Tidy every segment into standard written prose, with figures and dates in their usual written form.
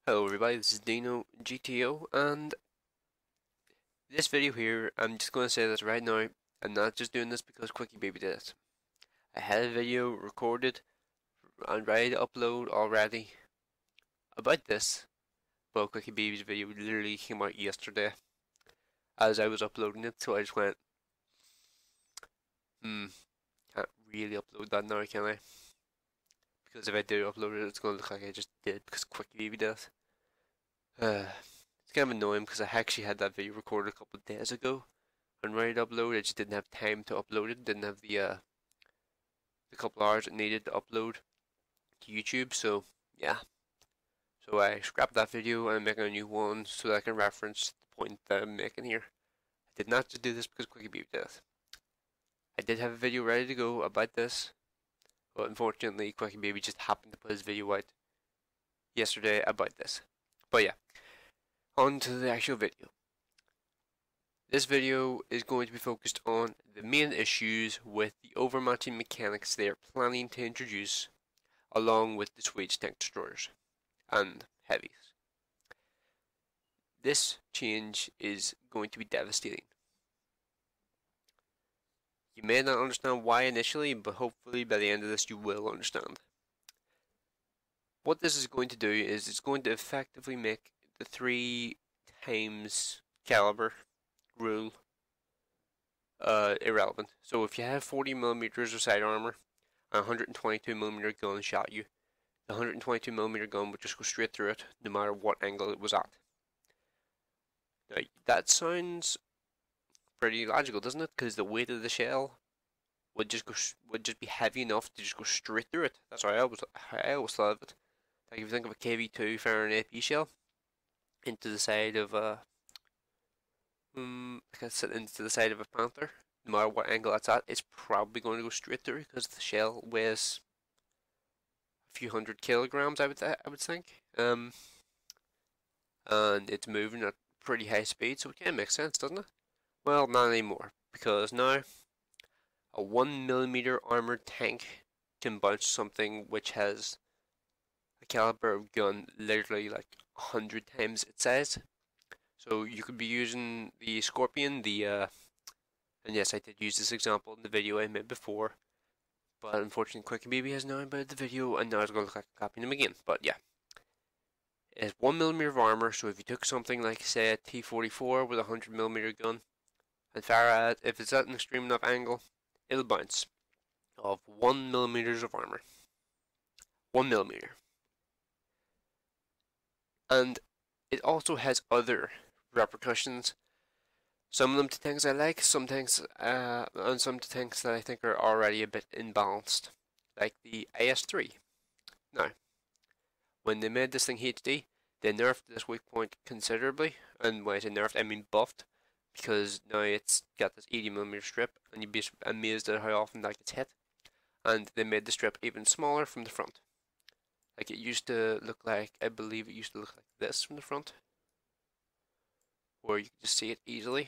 Hello everybody, this is Dino GTO, and this video here, I'm just going to say this right now. I'm not just doing this because Quickie Baby did it. I had a video recorded and ready to upload already about this, but Quickie Baby's video literally came out yesterday as I was uploading it, so I just went, can't really upload that now, can I? Because if I do upload it, it's going to look like I just did because Quickie Baby did it. It's kind of annoying because I actually had that video recorded a couple of days ago and ready to upload. I just didn't have time to upload it. Didn't have the couple hours it needed to upload to YouTube. So yeah. So I scrapped that video and I'm making a new one so that I can reference the point that I'm making here. I did not just do this because Quickie Beep did it. I did have a video ready to go about this, but unfortunately Quickie Baby just happened to put his video out yesterday about this. But yeah, on to the actual video. This video is going to be focused on the main issues with the overmatching mechanics they are planning to introduce, along with the Swedish tank destroyers and heavies. This change is going to be devastating. You may not understand why initially, but hopefully by the end of this you will understand. What this is going to do is it's going to effectively make the 3 times caliber rule irrelevant. So if you have 40mm of side armor and a 122mm gun shot you, the 122mm gun would just go straight through it no matter what angle it was at. Now that sounds pretty logical, doesn't it? Because the weight of the shell would just be heavy enough to just go straight through it. That's how I always thought of it. Like if you think of a KV2 firing an AP shell into the side of into the side of a panther, no matter what angle that's at, it's probably going to go straight through because the shell weighs a few 100 kilograms. I would think. And it's moving at pretty high speed, so it kind of makes sense, doesn't it? Well, not anymore, because now a 1mm armored tank can bounce something which has a caliber of gun literally like 100 times its size. So you could be using the Scorpion, and yes, I did use this example in the video I made before, but unfortunately Quickie Baby has now embedded the video, and now it's going to look like I'm copying him again. But yeah, it has 1mm of armor, so if you took something like, say, a T-44 with a 100mm gun and fire at it, if it's at an extreme enough angle, it'll bounce of 1mm of armor. 1mm. And it also has other repercussions. Some of them to things I like, some things, and some to things that I think are already a bit imbalanced, like the AS3. Now, when they made this thing HD, they nerfed this weak point considerably, and when I say nerfed, I mean buffed, because now it's got this 80mm strip, and you'd be amazed at how often that gets hit. And they made the strip even smaller from the front. Like it used to look like, I believe it used to look like this from the front, where you could just see it easily,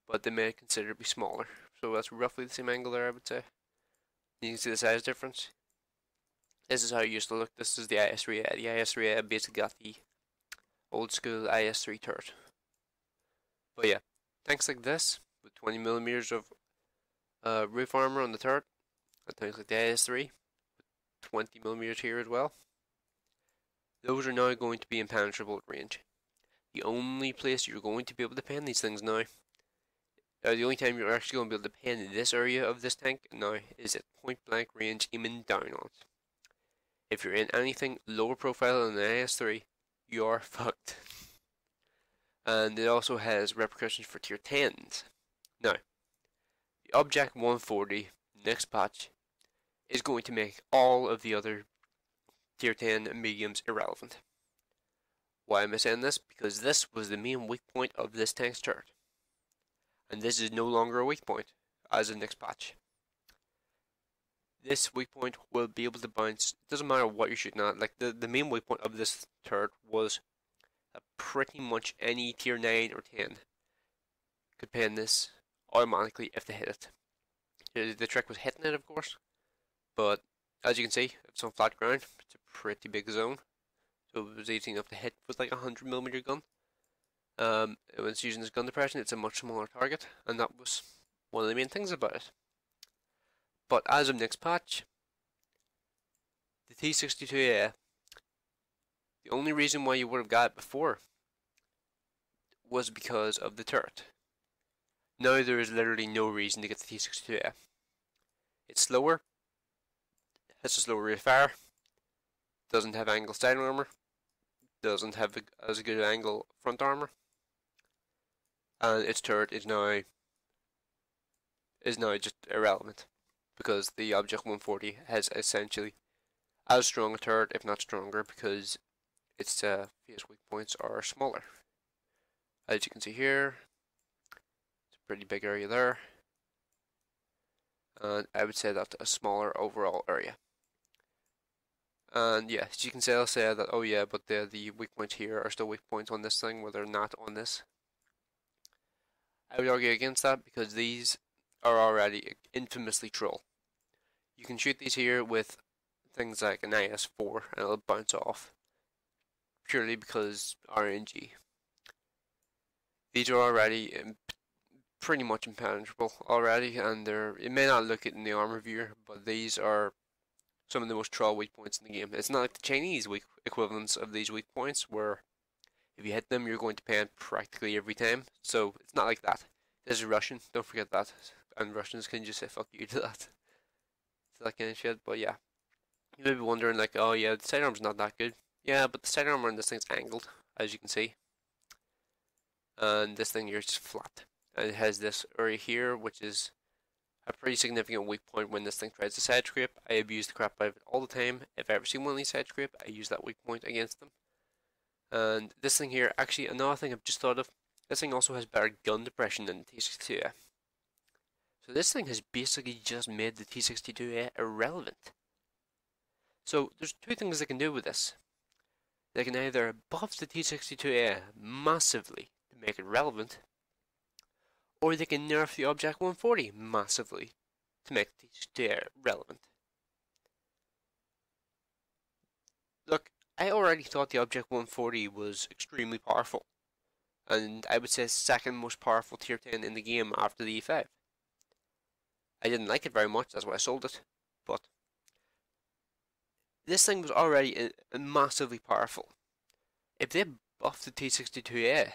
but they made it considerably smaller. So that's roughly the same angle there, I would say. You can see the size difference. This is how it used to look. This is the IS-3A. The IS-3A basically got the old school IS-3 turret. But yeah, tanks like this, with 20mm of roof armor on the turret, and tanks like the IS-3, with 20mm here as well, those are now going to be impenetrable at range. The only place you're going to be able to pen these things now, the only time you're actually going to be able to pen this area of this tank now is at point blank range aiming down on it. If you're in anything lower profile than the IS-3, you are fucked. And it also has repercussions for tier 10s. Now, the Object 140 next patch is going to make all of the other tier 10 mediums irrelevant. Why am I saying this? Because this was the main weak point of this tank's turret. And this is no longer a weak point as of next patch. This weak point will be able to bounce, it doesn't matter what you're shooting at, like the main weak point of this turret was that pretty much any tier 9 or 10 could pen this automatically if they hit it. The trick was hitting it, of course, but as you can see, if it's on flat ground, it's a pretty big zone, it was easy enough to hit with like a 100mm gun. When it's using this gun depression, it's a much smaller target, and that was one of the main things about it. But as of next patch, the T62A, the only reason why you would have got it before was because of the turret. Now there is literally no reason to get the T62A. It's slower, has a slower rate of fire, doesn't have angle side armor, doesn't have as good angle front armor, and its turret is now just irrelevant because the Object 140 has essentially as strong a turret, if not stronger, because its face weak points are smaller. As you can see here, it's a pretty big area there, and I would say that's a smaller overall area. And yeah, as you can say, I'll say that, oh yeah, but the weak points here are still weak points on this thing, where they're not on this. I would argue against that because these are already infamously troll. You can shoot these here with things like an IS-4 and it'll bounce off purely because RNG. These are already pretty much impenetrable already, and you may not look it in the armor viewer, but these are some of the most troll weak points in the game. It's not like the Chinese weak equivalents of these weak points, where if you hit them, you're going to pan practically every time. So it's not like that. This is Russian, don't forget that. And Russians can just say fuck you to that. To that kind of shit. But yeah, you may be wondering like, oh yeah, the sidearm's not that good. Yeah, but the sidearm on this thing's angled, as you can see. And this thing here is just flat. And it has this area here, which is a pretty significant weak point when this thing tries to side scrape. I abuse the crap out of it all the time. If I ever see one of these side scrape, I use that weak point against them. And this thing here, actually, another thing I've just thought of, this thing also has better gun depression than the T62A. So this thing has basically just made the T62A irrelevant. So there's two things they can do with this. They can either buff the T62A massively to make it relevant, or they can nerf the Object 140 massively to make the T62A relevant. Look, I already thought the Object 140 was extremely powerful, and I would say second most powerful tier 10 in the game after the E5. I didn't like it very much, that's why I sold it, but this thing was already massively powerful. If they buff the T62A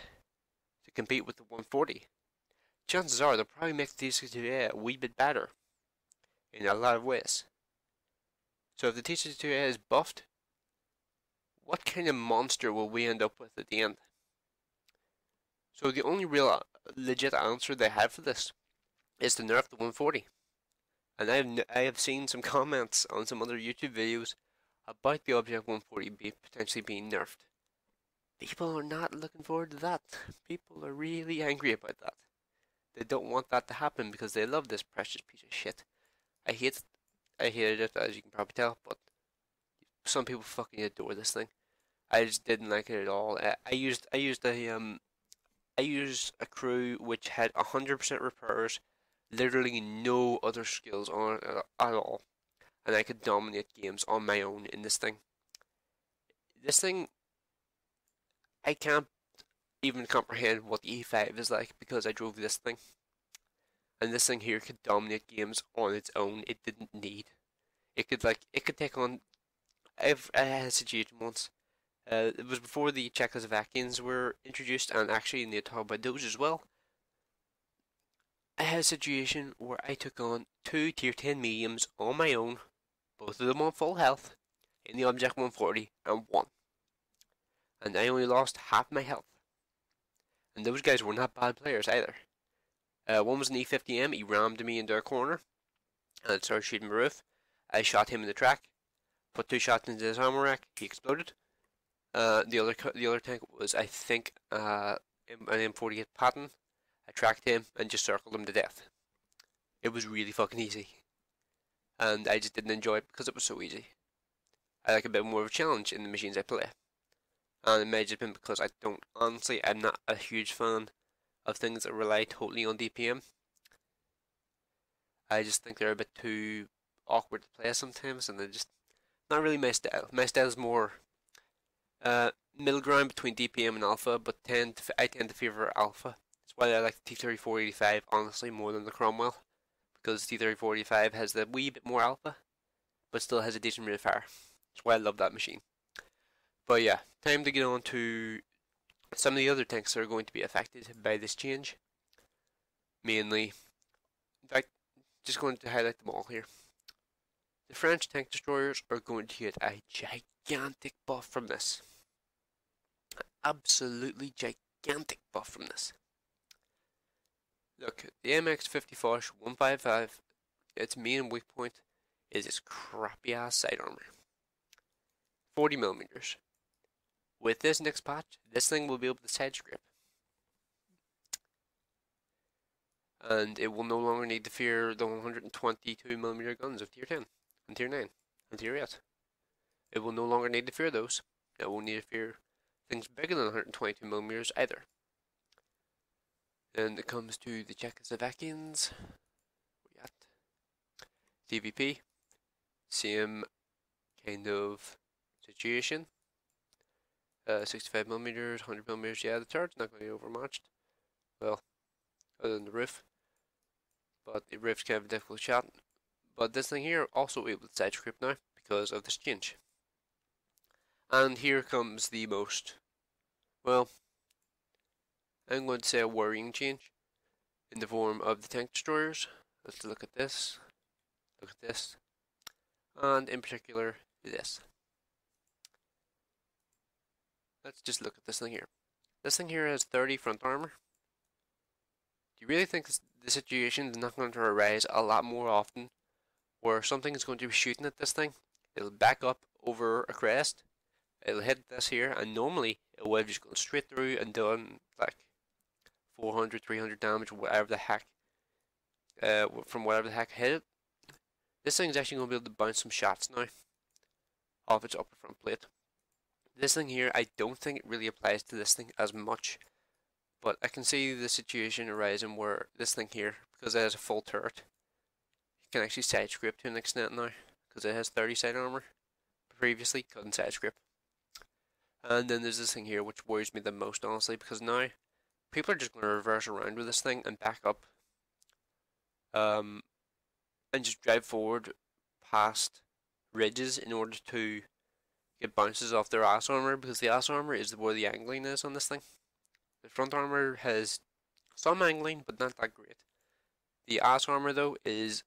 to compete with the 140, chances are they'll probably make the T62A a wee bit better in a lot of ways. So if the T62A is buffed, what kind of monster will we end up with at the end? So the only real legit answer they have for this is to nerf the 140. And I have seen some comments on some other YouTube videos about the Object 140 potentially being nerfed. People are not looking forward to that. People are really angry about that. They don't want that to happen because they love this precious piece of shit. I hated it, as you can probably tell, but some people fucking adore this thing. I just didn't like it at all. I used a crew which had 100% repairs, literally no other skills on it at all, and I could dominate games on my own in this thing. This thing, I can't even comprehend what the E5 is like because I drove this thing. And this thing here could dominate games on its own. It didn't need. It could take on. I had a situation once. It was before the Czechoslovakians were introduced, and actually in the talk about those as well. I had a situation where I took on two tier 10 mediums on my own, both of them on full health, in the Object 140, and won. And I only lost half my health. And those guys were not bad players either. One was an E50M, he rammed me into a corner, and started shooting my roof. I shot him in the track, put two shots into his armor rack, he exploded. The other tank was, I think, an M48 Patton. I tracked him and just circled him to death. It was really fucking easy. And I just didn't enjoy it because it was so easy. I like a bit more of a challenge in the machines I play. And it may have just been because I'm not a huge fan of things that rely totally on DPM. I just think they're a bit too awkward to play sometimes, and they're just not really my style. My style is more Middle ground between DPM and Alpha, but I tend to favour Alpha. That's why I like the T3485 honestly more than the Cromwell, because the T3485 has the wee bit more Alpha, but still has a decent rate of fire. That's why I love that machine. But yeah, time to get on to some of the other tanks that are going to be affected by this change. Mainly, in fact, just going to highlight them all here. The French tank destroyers are going to get a gigantic buff from this. Absolutely gigantic buff from this. Look, the MX-50 Foch 155, its main weak point is its crappy ass side armor. 40mm. With this next patch, this thing will be able to side scrape. And it will no longer need to fear the 122mm guns of Tier 10, and Tier 9, and Tier 8. It will no longer need to fear those. It won't need to fear things bigger than 122mm either. Then it comes to the Czechoslovakians. We got DVP. Same kind of situation. 65mm, 100mm. Yeah, the turret's not going to be overmatched. Well, other than the roof. But the roof's kind of a difficult shot. But this thing here also able to side scrape now because of this change. And here comes the most, well, I'm going to say a worrying change in the form of the tank destroyers. Let's look at this, and in particular this. Let's just look at this thing here. This thing here has 30 front armor. Do you really think the situation is not going to arise a lot more often where something is going to be shooting at this thing? It'll back up over a crest, it'll hit this here, and normally it would have just gone straight through and done like 400, 300 damage, whatever the heck, from whatever the heck hit it. This thing's actually going to be able to bounce some shots now off its upper front plate. This thing here, I don't think it really applies to this thing as much, but I can see the situation arising where this thing here, because it has a full turret, it can actually side scrape to an extent now, because it has 30 side armor. Previously, couldn't side scrape. And then there's this thing here, which worries me the most, honestly, because now people are just going to reverse around with this thing and back up, and just drive forward past ridges in order to get bounces off their ass armor, because the ass armor is where the angling is on this thing. The front armor has some angling, but not that great. The ass armor, though, is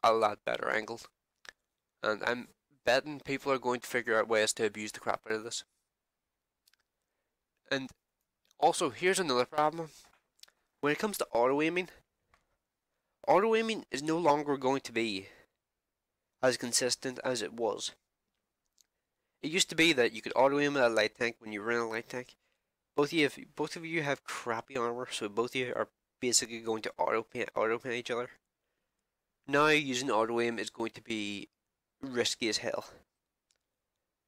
a lot better angled, and I'm betting people are going to figure out ways to abuse the crap out of this. And also, here's another problem. When it comes to auto aiming is no longer going to be as consistent as it was. It used to be that you could auto aim at a light tank when you were in a light tank. Both of you have crappy armor, so both of you are basically going to auto paint each other. Now using auto aim is going to be risky as hell,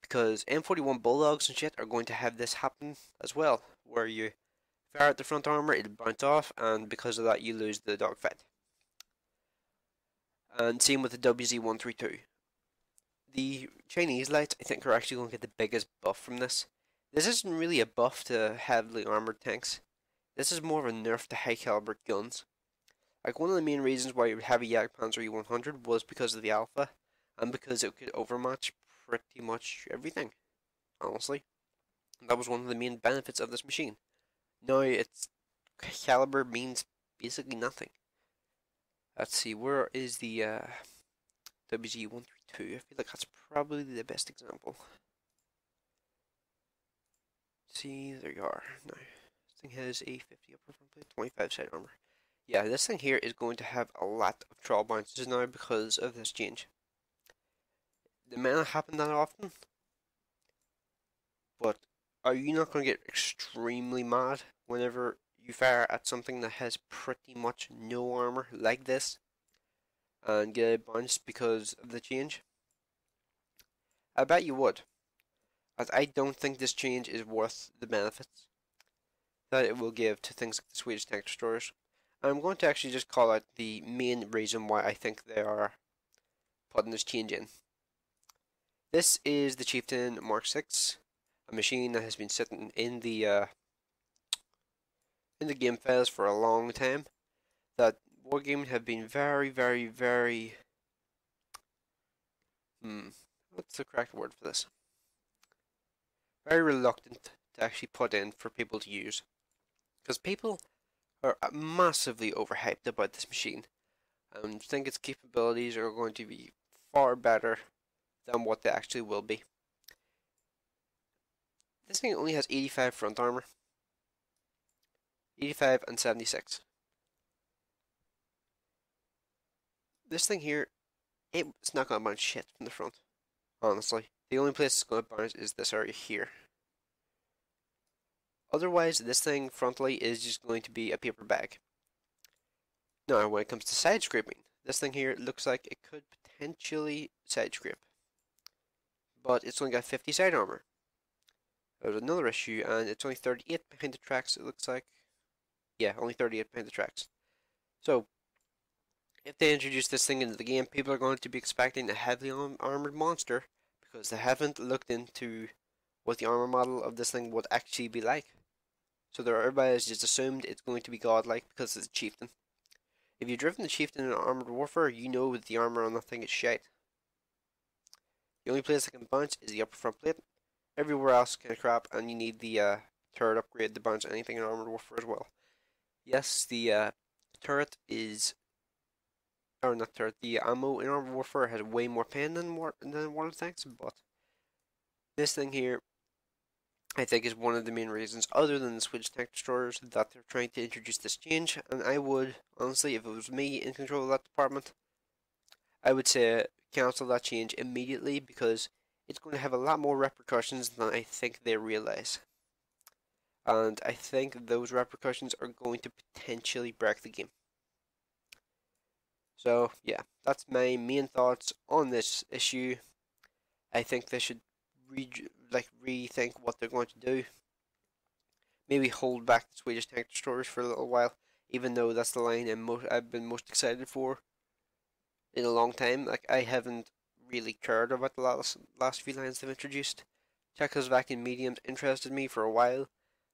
because M41 Bulldogs and shit are going to have this happen as well, where you fire at the front armor, it'll bounce off, and because of that you lose the dogfight. And same with the WZ-132. The Chinese lights, I think, are actually going to get the biggest buff from this. This isn't really a buff to heavily armored tanks. This is more of a nerf to high caliber guns. Like, one of the main reasons why you would have a Jagdpanzer E100 was because of the alpha, and because it could overmatch pretty much everything, honestly. And that was one of the main benefits of this machine. Now, its caliber means basically nothing. Let's see, where is the WZ-132? I feel like that's probably the best example. See, there you are. Now, this thing has a 50 upper front plate, 25 side armor. Yeah, this thing here is going to have a lot of troll bounces now because of this change. It may not happen that often, but are you not going to get extremely mad whenever you fire at something that has pretty much no armor like this and get a bounce because of the change? I bet you would, as I don't think this change is worth the benefits that it will give to things like the Swedish tank destroyers. I'm going to actually just call out the main reason why I think they are putting this change in. This is the Chieftain Mark 6. a machine that has been sitting in the game files for a long time. That Wargaming have been very, very, very what's the correct word for this? Very reluctant to actually put in for people to use because people are massively overhyped about this machine and think its capabilities are going to be far better than what they actually will be. This thing only has 85 front armor, 85 and 76. This thing here, it's not going to bounce shit from the front, honestly. The only place it's going to bounce is this area here. Otherwise, this thing frontally is just going to be a paper bag. Now, when it comes to side scraping, this thing here looks like it could potentially side scrape, but it's only got 50 side armor. There's another issue, and it's only 38 behind the tracks, it looks like. Yeah, only 38 behind the tracks. So, if they introduce this thing into the game, people are going to be expecting a heavily armored monster because they haven't looked into what the armor model of this thing would actually be like. So everybody has just assumed it's going to be godlike because it's a chieftain. If you've driven the chieftain in Armored Warfare, you know that the armor on that thing is shite. The only place it can bounce is the upper front plate. Everywhere else kind of crap, and you need the turret upgrade to bounce anything in Armored Warfare as well. Yes, the turret is, or not turret, the ammo in Armored Warfare has way more pen than World Tanks, but this thing here, I think, is one of the main reasons, other than the Swedish tank destroyers, that they're trying to introduce this change. And I would, honestly, if it was me in control of that department, I would say cancel that change immediately because it's going to have a lot more repercussions than I think they realize. And I think those repercussions are going to potentially break the game. So, yeah, that's my main thoughts on this issue. I think they should rethink what they're going to do. Maybe hold back the Swedish tank destroyers for a little while, even though that's the line I've been most excited for in a long time. Like, I haven't really cared about the last few lines they've introduced. Czechoslovakian mediums interested me for a while.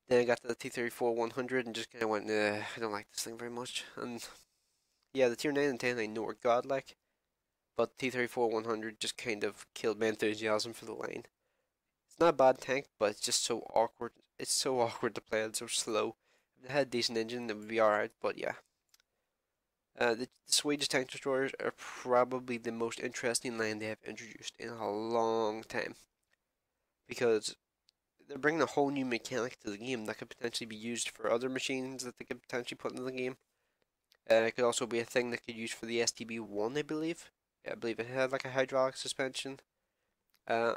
Then I got to the T-34-100 and just kind of went, I don't like this thing very much. And yeah, the Tier 9 and 10 I know are godlike, but T-34-100 just kind of killed my enthusiasm for the line. It's not a bad tank, but it's just so awkward. It's so awkward to play. It's so slow. If it had a decent engine, it would be alright, but yeah. The Swedish tank destroyers are probably the most interesting line they have introduced in a long time. Because they're bringing a whole new mechanic to the game that could potentially be used for other machines that they could potentially put into the game. It could also be a thing that could use for the STB-1, I believe. Yeah, I believe it had like a hydraulic suspension. I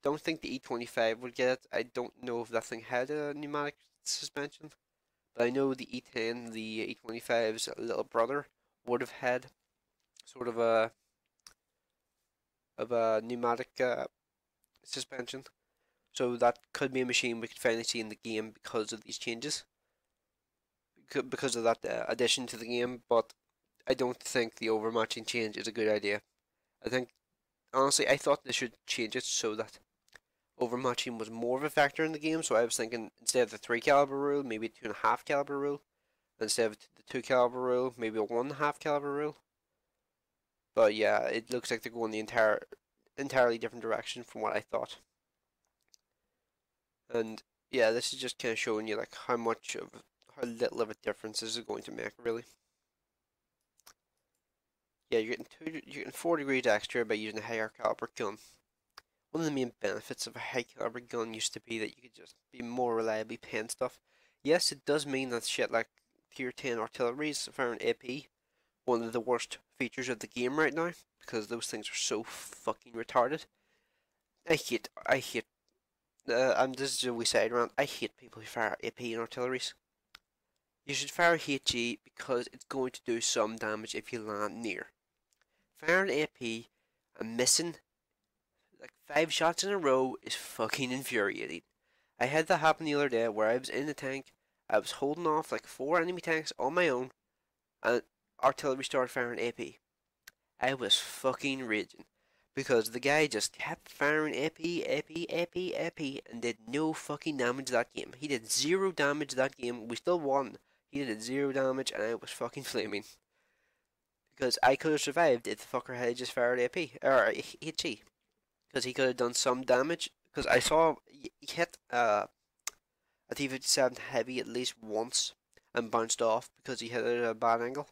don't think the E25 would get it. I don't know if that thing had a pneumatic suspension. But I know the E10, the E25's little brother, would have had sort of a pneumatic suspension. So that could be a machine we could finally see in the game because of these changes, because of that addition to the game. But I don't think the overmatching change is a good idea. I think, honestly, I thought they should change it so that overmatching was more of a factor in the game. So I was thinking instead of the 3 caliber rule, maybe a 2.5 caliber rule. Instead of the 2 caliber rule, maybe a 1.5 caliber rule. But yeah, it looks like they're going the entirely different direction from what I thought. And yeah, this is just kind of showing you like how little of a difference this is going to make, really. Yeah, you're getting 4 degrees extra by using a higher caliber gun. One of the main benefits of a high caliber gun used to be that you could just be more reliably pen stuff. Yes, it does mean that shit like tier 10 artilleries firing AP, one of the worst features of the game right now, because those things are so fucking retarded. I hate, and this is a wee side rant, I hate people who fire AP in artilleries. You should fire HE because it's going to do some damage if you land near. Firing AP and missing like 5 shots in a row is fucking infuriating. I had that happen the other day where I was in the tank, I was holding off like 4 enemy tanks on my own, and artillery started firing AP. I was fucking raging. because the guy just kept firing epi, and did no fucking damage that game. He did zero damage that game. We still won. He did zero damage, and I was fucking flaming. Because I could have survived if the fucker had just fired AP, or HE. Because he could have done some damage. Because I saw he hit a T-57 heavy at least once and bounced off because he hit it at a bad angle.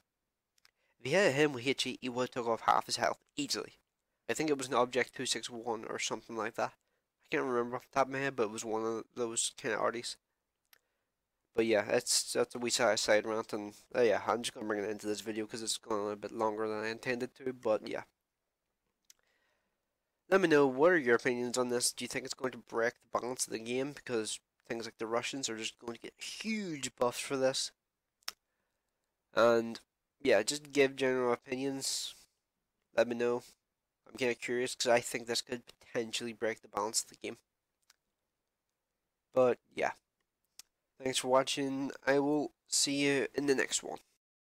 If he hit him with HE, he would have took off half his health easily. I think it was an Object 261 or something like that. I can't remember off the top of my head, but it was one of those kind of arties. But yeah, that's a wee side rant, and yeah, I'm just gonna bring it into this video because it's going on a bit longer than I intended to. But yeah, let me know, what are your opinions on this. Do you think it's going to break the balance of the game because things like the Russians are just going to get huge buffs for this? And yeah, just give general opinions. Let me know. I'm kind of curious because I think this could potentially break the balance of the game. But yeah, thanks for watching. I will see you in the next one.